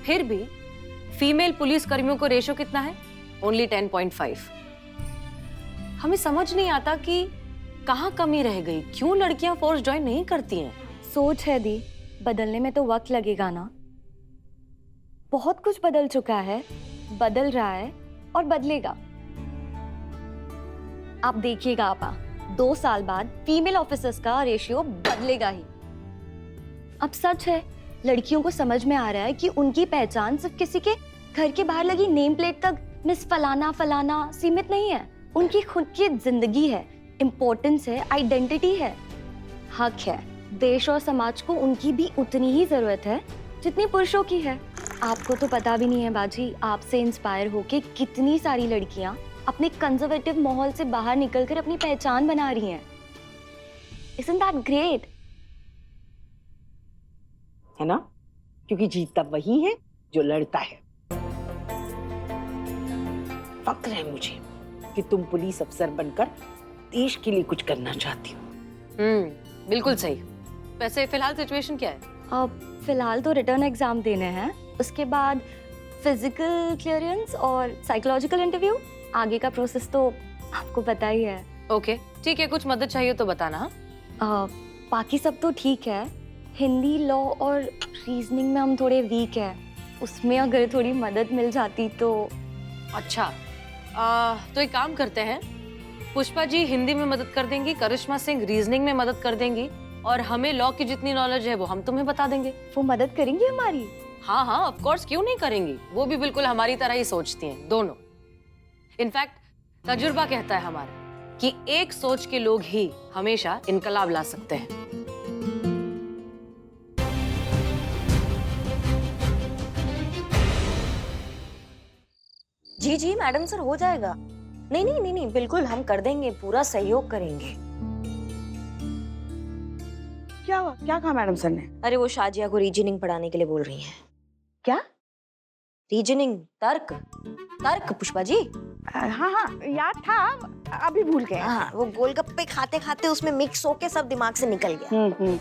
Speaker 10: फिर भी फीमेल पुलिस कर्मियों को रेशो कितना है? ओनली 10.5। हमें समझ नहीं आता कि कहाँ कमी रह गई, क्यों लड़कियां फोर्स ज्वाइन नहीं करती हैं।
Speaker 15: सोच है दी, बदलने में तो वक्त लगेगा ना। बहुत कुछ बदल चुका है, बदल रहा है और बदलेगा। आप देखिएगा आपा, 2 साल बाद फीमेल ऑफिसर्स का रेशियो बदलेगा ही। अब सच है, लड़कियों को समझ में आ रहा है कि उनकी पहचान सिर्फ किसी के घर के बाहर लगी नेम प्लेट तक मिस फलाना फलाना सीमित नहीं है। उनकी खुद की जिंदगी है, इम्पोर्टेंस है, आइडेंटिटी है, हक है। देश और समाज को उनकी भी उतनी ही जरूरत है जितनी पुरुषों की है। आपको तो पता भी नहीं है बाजी, आपसे इंस्पायर होके कितनी सारी लड़कियां अपने कंजर्वेटिव माहौल से बाहर निकलकर अपनी पहचान बना रही हैं। Isn't that great?
Speaker 16: है ना? क्योंकि जीतता वही है जो लड़ता है। फक्र है मुझे कि तुम पुलिस अफसर बनकर देश के लिए कुछ करना चाहती हो।
Speaker 10: बिल्कुल सही। वैसे फिलहाल सिचुएशन क्या है?
Speaker 15: अब फिलहाल तो रिटर्न एग्जाम देने हैं, उसके बाद फिजिकल क्लियरेंस और साइकोलॉजिकल इंटरव्यू। आगे का प्रोसेस तो आपको पता ही है।
Speaker 10: ओके ठीक है, कुछ मदद चाहिए तो बताना।
Speaker 15: बाकी सब तो ठीक है। हिंदी, लॉ और रीजनिंग में हम थोड़े वीक हैं, उसमें अगर थोड़ी मदद मिल जाती तो।
Speaker 10: अच्छा तो एक काम करते हैं, पुष्पा जी हिंदी में मदद कर देंगी, करिश्मा सिंह रीजनिंग में मदद कर देंगी, और हमें लॉ की जितनी नॉलेज है वो हम तुम्हें बता देंगे।
Speaker 15: वो मदद करेंगी हमारी?
Speaker 10: हाँ हाँ ऑफ कोर्स, क्यों नहीं करेंगी। वो भी बिल्कुल हमारी तरह ही सोचती हैं दोनों। इनफैक्ट तजुर्बा कहता है हमारा कि एक सोच के लोग ही हमेशा इनकलाब ला सकते हैं।
Speaker 11: जी जी मैडम सर, हो जाएगा। नहीं नहीं नहीं नहीं, बिल्कुल हम कर देंगे, पूरा सहयोग करेंगे।
Speaker 9: क्या हुआ? क्या कहा मैडम सर ने?
Speaker 11: अरे वो शाजिया को रीजनिंग पढ़ाने के लिए बोल रही हैं।
Speaker 9: क्या?
Speaker 11: रीजनिंग, तर्क। तर्क पुष्पा जी।
Speaker 9: हाँ हाँ याद था, अभी भूल गए।
Speaker 11: हाँ, वो गोलगप्पे खाते खाते उसमें मिक्स होके सब दिमाग से निकल गया।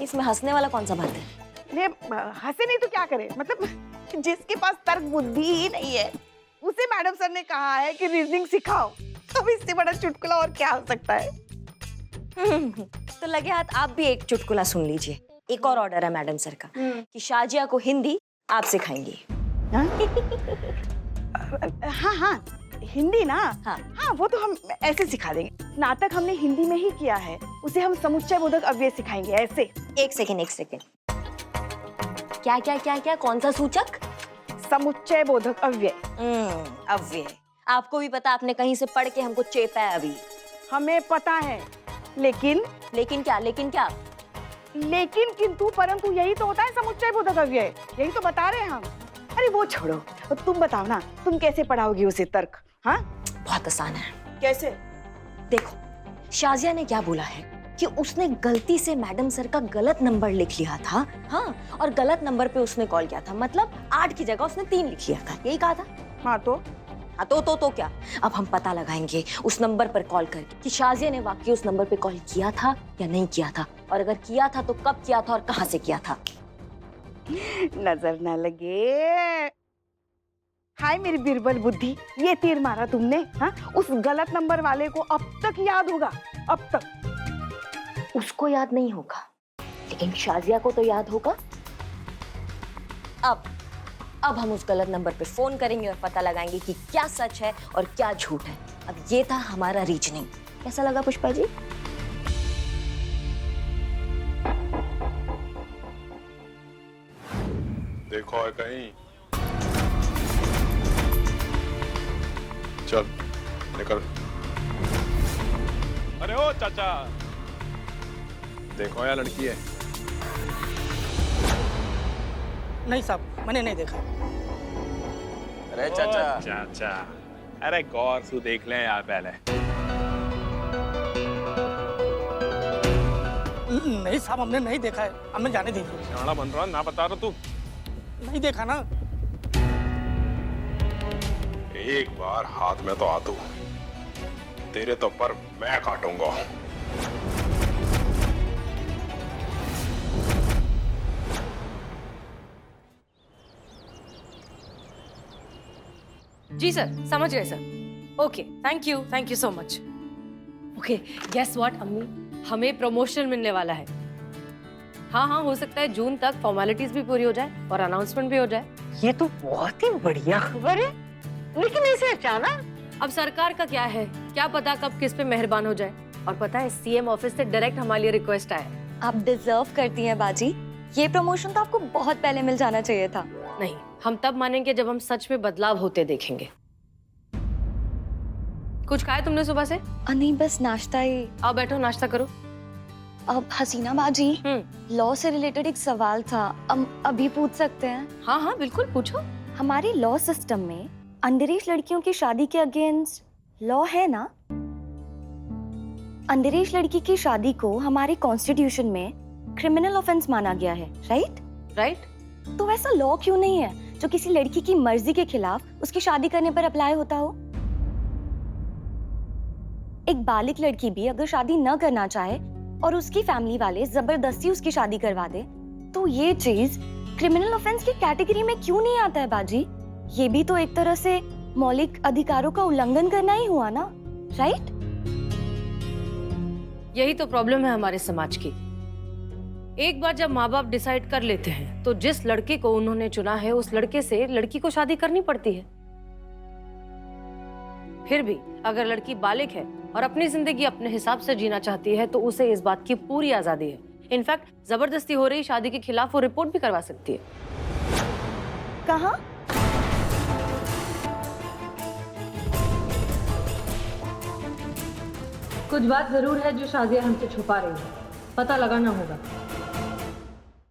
Speaker 11: इसमें हंसने वाला कौन सा बात है?
Speaker 9: ये हंसे नहीं तो क्या करे, मतलब जिसके पास तर्क बुद्धि ही नहीं है उसे मैडम सर ने कहा है कि रीजनिंग सिखाओ। अब इससे बड़ा चुटकुला और क्या हो सकता है?
Speaker 11: तो लगे हाथ आप भी एक चुटकुला सुन लीजिए। एक और ऑर्डर है मैडम सर का कि शाजिया को हिंदी आप सिखाएंगी।
Speaker 9: हाँ हाँ हिंदी ना।
Speaker 11: हाँ
Speaker 9: हाँ वो तो हम ऐसे सिखा देंगे। नाटक हमने हिंदी में ही किया है, उसे हम समुच्चय बोधक अव्यय सिखाएंगे ऐसे।
Speaker 11: एक सेकेंड। क्या क्या क्या क्या, कौन सा सूचक?
Speaker 9: समुच्चय बोधक अव्यय।
Speaker 11: अव्यय। आपको भी पता, आपने कहीं से पढ़ के हमको चेपा है अभी।
Speaker 9: हमें पता है, लेकिन
Speaker 11: क्या?
Speaker 9: लेकिन किंतु परंतु यही तो होता है समुच्चय बोधक अव्यय, यही तो बता रहे हैं हम। अरे वो छोड़ो, तुम बताओ ना, तुम कैसे पढ़ाओगी उसे तर्क? हाँ
Speaker 11: बहुत आसान है।
Speaker 9: कैसे?
Speaker 11: देखो, शाजिया ने क्या बोला है कि उसने गलती से मैडम सर का गलत नंबर लिख लिया था। हाँ, और गलत नंबर पे उसने कॉल किया था, मतलब 8 की जगह उसने 3 लिख लिया था, यही कहा था।
Speaker 9: हाँ
Speaker 11: तो क्या? अब हम पता लगाएंगे उस नंबर पर कॉल करके कि शाजिया ने वाकई उस नंबर पे कॉल किया था या नहीं किया था, और अगर किया था तो कब किया था और कहाँ से किया था।
Speaker 9: नजर न लगे। हाय मेरी बिरबल बुद्धि, ये तीर मारा तुमने। हाँ, उस गलत नंबर वाले को अब तक याद होगा, अब तक।
Speaker 11: उसको याद नहीं होगा, लेकिन शाजिया को तो याद होगा। अब हम उस गलत नंबर पे फोन करेंगे और पता लगाएंगे कि क्या सच है और क्या झूठ है। अब ये था हमारा रीजनिंग। कैसा लगा पुष्पा जी?
Speaker 8: देखो है कहीं। चल निकल।
Speaker 17: अरे ओ चाचा,
Speaker 8: देखो यार लड़की है।
Speaker 6: नहीं साहब, मैंने नहीं देखा।
Speaker 17: अरे चाचा चाचा, अरे गौर से देख लें यार पहले।
Speaker 6: नहीं साहब, हमने नहीं देखा है, हमें जाने दीजिए।
Speaker 17: सियाना बन रहा ना, बता रहा तू
Speaker 6: नहीं देखा ना।
Speaker 8: एक बार हाथ में तो आ तू, तेरे तो पर मैं काटूंगा।
Speaker 10: जी सर, समझ गए sir. Okay, thank you so much. Okay, guess what अम्मी, हमें प्रमोशन मिलने वाला है। हाँ, हो सकता है जून तक फॉर्मेलिटीज भी पूरी हो जाए और अनाउंसमेंट भी हो जाए।
Speaker 16: ये तो बहुत ही बढ़िया खबर है, लेकिन ऐसे अचानक।
Speaker 10: अब सरकार का क्या है, क्या पता कब किस पे मेहरबान हो जाए। और पता है, सीएम ऑफिस से डायरेक्ट हमारे लिए रिक्वेस्ट आया है।
Speaker 15: आप डिजर्व करती हैं बाजी। ये प्रमोशन तो आपको बहुत पहले मिल जाना चाहिए था।
Speaker 10: नहीं, हम तब मानेंगे जब हम सच में बदलाव होते देखेंगे। कुछ खाया तुमने सुबह से?
Speaker 15: नहीं, बस नाश्ता ही।
Speaker 10: आओ बैठो, नाश्ता करो।
Speaker 15: अब हसीना बाजी, लॉ से रिलेटेड एक सवाल था, अभी पूछ सकते हैं?
Speaker 10: हाँ, बिल्कुल पूछो।
Speaker 15: हमारे लॉ सिस्टम में अंडरएज लड़कियों की शादी के अगेंस्ट लॉ है ना? अंडरएज लड़की की शादी को हमारे कॉन्स्टिट्यूशन में क्रिमिनल ऑफेंस माना गया है, राइट? तो वैसा लॉ क्यों नहीं है जो किसी लड़की की मर्जी के खिलाफ उसकी शादी करने पर अप्लाई होता हो? एक बालिग लड़की भी अगर शादी न करना चाहे और उसकी फैमिली वाले जबरदस्ती उसकी शादी करवा दे, तो ये चीज क्रिमिनल ऑफेंस की कैटेगरी में क्यों नहीं आता है बाजी? ये भी तो एक तरह से मौलिक अधिकारों का उल्लंघन करना ही हुआ ना, राइट?
Speaker 10: यही तो प्रॉब्लम है हमारे समाज की। एक बार जब माँ बाप डिसाइड कर लेते हैं तो जिस लड़के को उन्होंने चुना है उस लड़के से लड़की को शादी करनी पड़ती है। फिर भी अगर लड़की बालिग है और अपनी जिंदगी अपने हिसाब से जीना चाहती है तो उसे इस बात की पूरी आजादी है। इनफैक्ट जबरदस्ती हो रही शादी के खिलाफ वो रिपोर्ट भी करवा सकती है।
Speaker 15: कहाँ?
Speaker 10: कुछ बात जरूर है जो शादिया हमसे छुपा रही है, पता लगाना होगा।